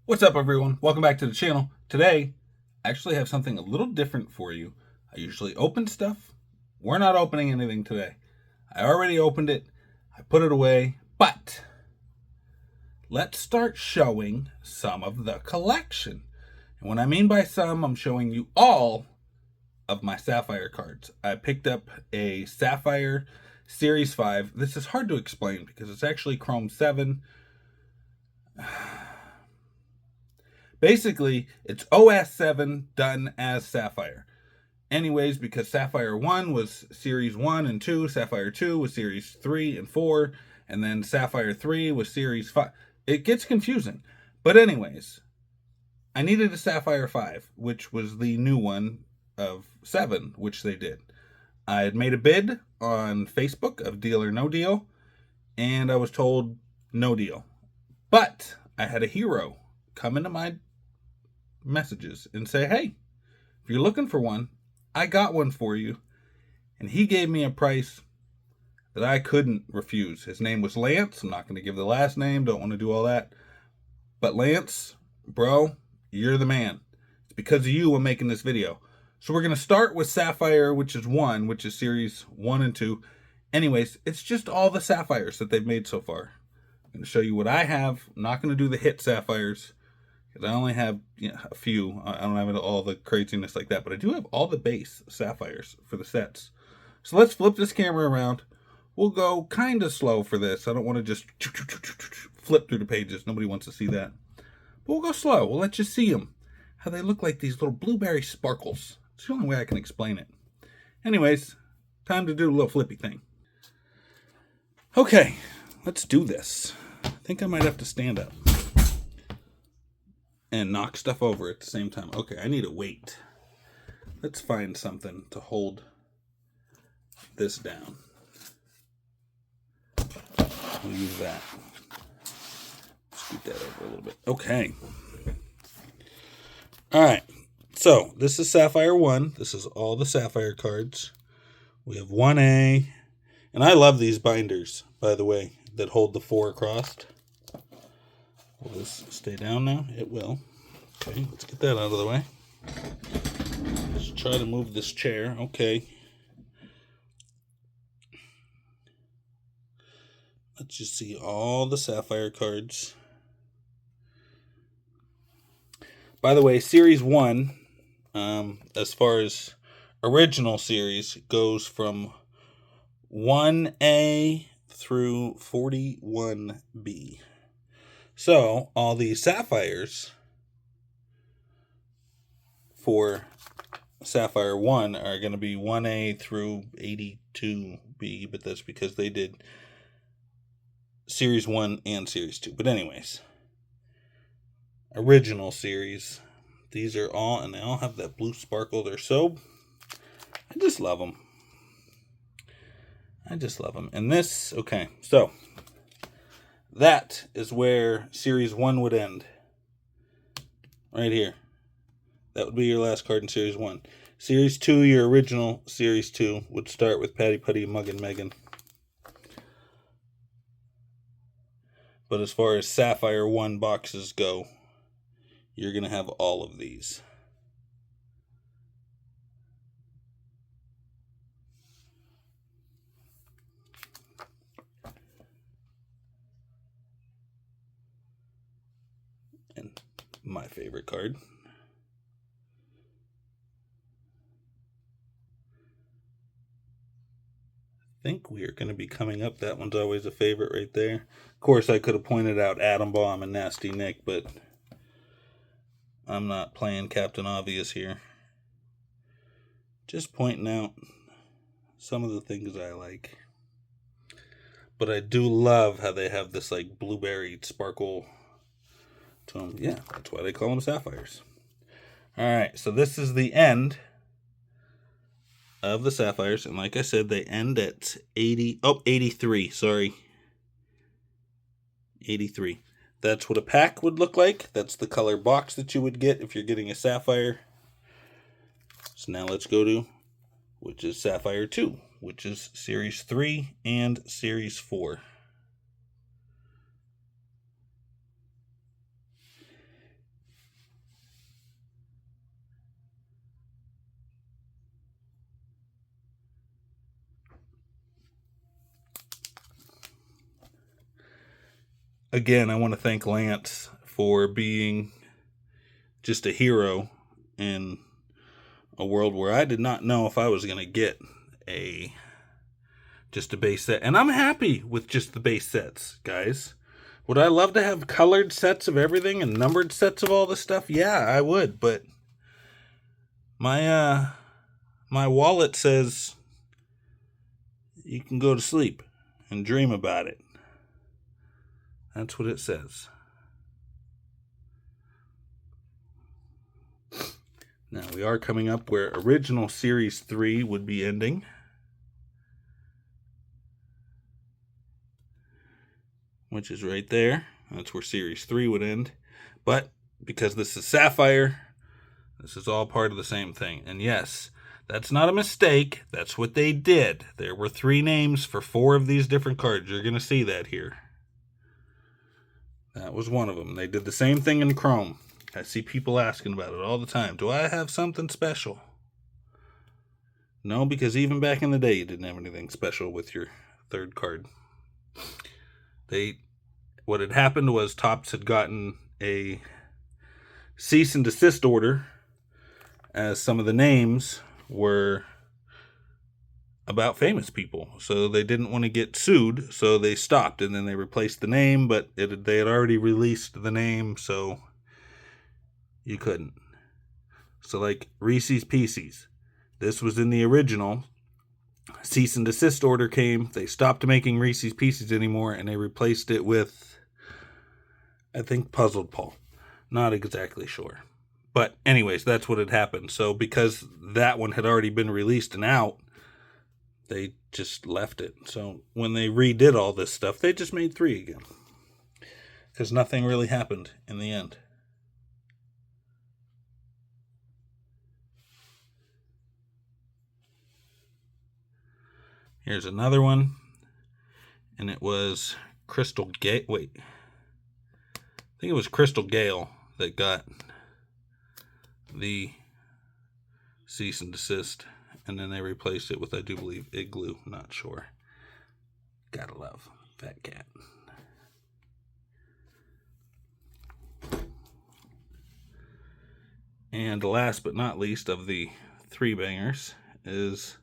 What's up, everyone? Welcome back to the channel. Today, I actually have something a little different for you. I usually open stuff. We're not opening anything today. I already opened it. I put it away. But let's start showing some of the collection. And what I mean by some, I'm showing you all of my Sapphire cards. I picked up a Sapphire Series 5. This is hard to explain because it's actually Chrome 7. Basically, it's OS 7 done as Sapphire. Anyways, because Sapphire 1 was Series 1 and 2, Sapphire 2 was Series 3 and 4, and then Sapphire 3 was Series 5. It gets confusing. But anyways, I needed a Sapphire 5, which was the new one of 7, which they did. I had made a bid on Facebook of Deal or No Deal, and I was told no deal. But I had a hero come into my messages and say, hey, if you're looking for one, I got one for you. And he gave me a price that I couldn't refuse. His name was Lance. I'm not going to give the last name, don't want to do all that. But Lance, bro, you're the man. It's because of you I'm making this video. So we're going to start with Sapphire, which is 1, which is Series 1 and 2. Anyways, it's just all the Sapphires that they've made so far. I'm going to show you what I have. I'm not going to do the hit Sapphires, I only have a few. I don't have all the craziness like that, but I do have all the base Sapphires for the sets. So let's flip this camera around. We'll go kind of slow for this. I don't want to just flip through the pages. Nobody wants to see that. But we'll go slow. We'll let you see them. How they look like these little blueberry sparkles. It's the only way I can explain it. Anyways, time to do a little flippy thing. Okay, let's do this. I think I might have to stand up and knock stuff over at the same time. Okay, I need a weight. Let's find something to hold this down. We'll use that. Scoot that over a little bit. Okay. Alright, so this is Sapphire 1. This is all the Sapphire cards. We have 1A. And I love these binders, by the way, that hold the 4 across. Will this stay down now? It will. Okay, let's get that out of the way. Let's try to move this chair. Okay. Let's just see all the Sapphire cards. By the way, Series 1, as far as original series, goes from 1A through 41B. So, all these Sapphires for Sapphire 1 are going to be 1A through 82B, but that's because they did Series 1 and Series 2. But anyways, original series, these are all, and they all have that blue sparkle. They're so, I just love them. I just love them. And this, okay, so that is where Series 1 would end. Right here. That would be your last card in Series 1. Series 2, your original Series 2, would start with Patty Putty, Mug, and Megan. But as far as Sapphire 1 boxes go, you're going to have all of these. And my favorite card. I think we are going to be coming up. That one's always a favorite right there. Of course, I could have pointed out Atom Bomb and Nasty Nick, but I'm not playing Captain Obvious here. Just pointing out some of the things I like. But I do love how they have this like blueberry sparkle to them. Yeah, that's why they call them Sapphires. Alright, so this is the end of the Sapphires. And like I said, they end at 83, sorry. 83. That's what a pack would look like. That's the color box that you would get if you're getting a Sapphire. So now let's go to, which is Sapphire 2, which is Series 3 and Series 4. again, I want to thank Lance for being just a hero in a world where I did not know if I was going to get just a base set. And I'm happy with just the base sets, guys. Would I love to have colored sets of everything and numbered sets of all the stuff? Yeah, I would, but my wallet says you can go to sleep and dream about it. That's what it says. Now, we are coming up where original Series 3 would be ending. Which is right there. That's where Series 3 would end. But because this is Sapphire, this is all part of the same thing. And yes, that's not a mistake. That's what they did. There were 3 names for 4 of these different cards. You're going to see that here. That was one of them. They did the same thing in Chrome. I see people asking about it all the time. Do I have something special? No, because even back in the day, you didn't have anything special with your 3rd card. What had happened was Topps had gotten a cease and desist order, as some of the names were about famous people. So they didn't want to get sued, so they stopped, and then they replaced the name, but they had already released the name, so you couldn't. So like Reese's Pieces, this was in the original. Cease and desist order came, they stopped making Reese's Pieces anymore, and they replaced it with, I think, Puzzled Paul. Not exactly sure. But anyways, that's what had happened. So because that one had already been released and out, they just left it. So when they redid all this stuff, they just made 3 again. Because nothing really happened in the end. Here's another one. And it was Crystal Gale. Wait. I think it was Crystal Gale that got the cease and desist. And then they replaced it with, I do believe, Igloo. Not sure. Gotta love Fat Cat. And last but not least of the 3 bangers is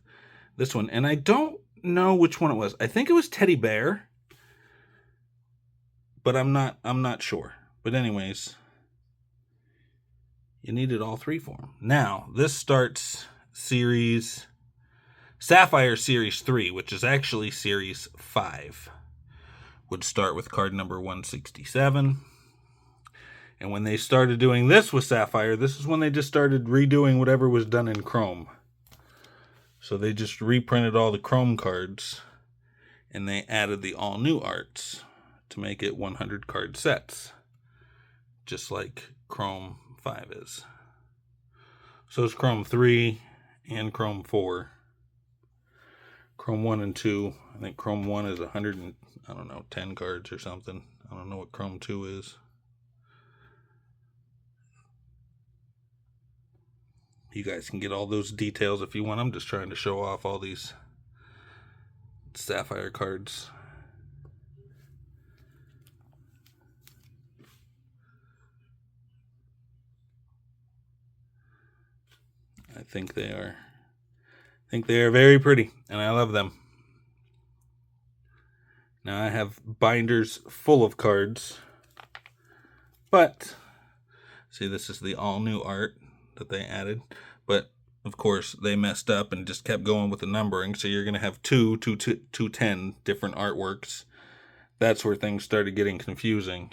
this one. And I don't know which one it was. I think it was Teddy Bear, but I'm not sure. But anyways, you needed all 3 for them. Now, this starts Sapphire Series 3, which is actually Series 5. Would start with card number 167. And when they started doing this with Sapphire, this is when they just started redoing whatever was done in Chrome. So they just reprinted all the Chrome cards, and they added the all-new arts to make it 100 card sets, just like Chrome 5 is. So it's Chrome 3 and Chrome 4. Chrome 1 and 2, I think Chrome 1 is 10 cards or something. I don't know what Chrome 2 is. You guys can get all those details if you want. I'm just trying to show off all these Sapphire cards. I think they are very pretty, and I love them. Now I have binders full of cards, but see, this is the all new art that they added, but of course they messed up and just kept going with the numbering, so you're going to have 210 different artworks. That's where things started getting confusing,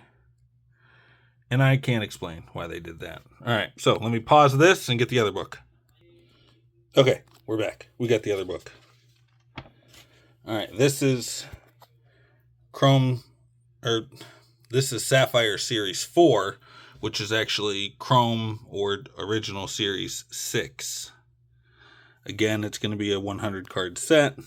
and I can't explain why they did that. Alright, so let me pause this and get the other book. Okay, we're back. We got the other book. Alright, this is this is Sapphire Series 4, which is actually Chrome or original Series 6. Again, it's going to be a 100 card set.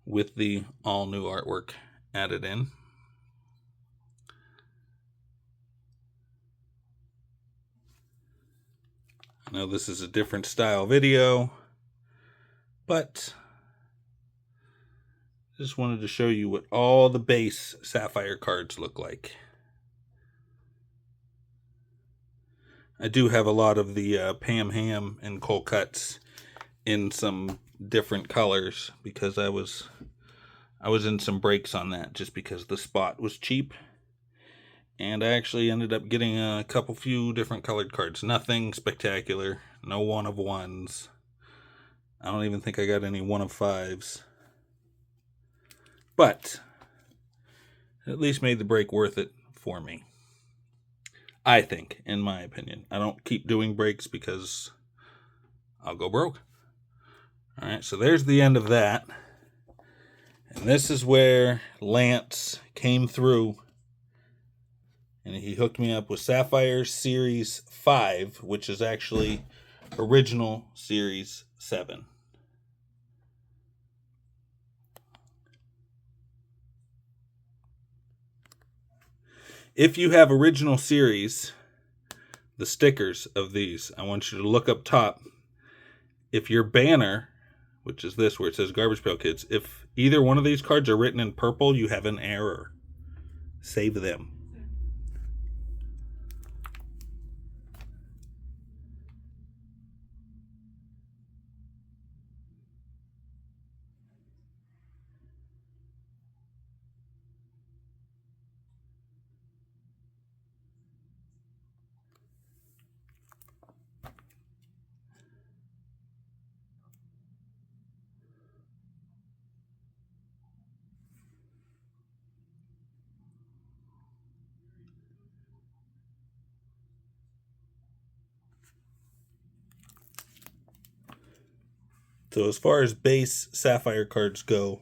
With the all new artwork added in. Now this is a different style video. But just wanted to show you what all the base Sapphire cards look like. I do have a lot of the Pam Ham and Cold Cuts in some different colors because I was in some breaks on that just because the spot was cheap. And I actually ended up getting a few different colored cards. Nothing spectacular. No 1 of 1s. I don't even think I got any 1 of 5s. But it at least made the break worth it for me. I think, in my opinion. I don't keep doing breaks because I'll go broke. Alright, so there's the end of that. And this is where Lance came through. And he hooked me up with Sapphire Series 5, which is actually original Series 7. If you have original series, the stickers of these, I want you to look up top. If your banner, which is this where it says Garbage Pail Kids, if either one of these cards are written in purple, you have an error. Save them. So as far as base Sapphire cards go,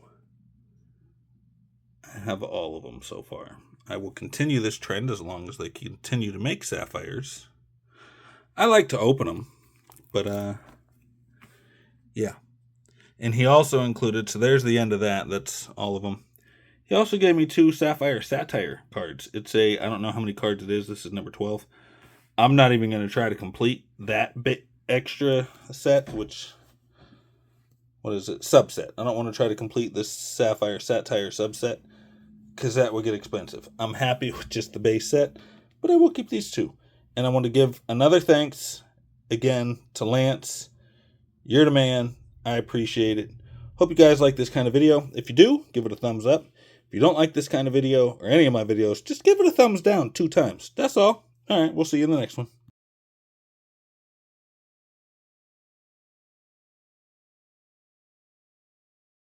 I have all of them so far. I will continue this trend as long as they continue to make Sapphires. I like to open them, but yeah. And he also included, so there's the end of that. That's all of them. He also gave me 2 Sapphire Satire cards. It's I don't know how many cards it is. This is number 12. I'm not even going to try to complete that bit extra set, which, what is it? Subset. I don't want to try to complete this Sapphire Satire subset because that would get expensive. I'm happy with just the base set, but I will keep these 2. And I want to give another thanks again to Lance. You're the man. I appreciate it. Hope you guys like this kind of video. If you do, give it a thumbs up. If you don't like this kind of video or any of my videos, just give it a thumbs down 2 times. That's all. All right, we'll see you in the next one.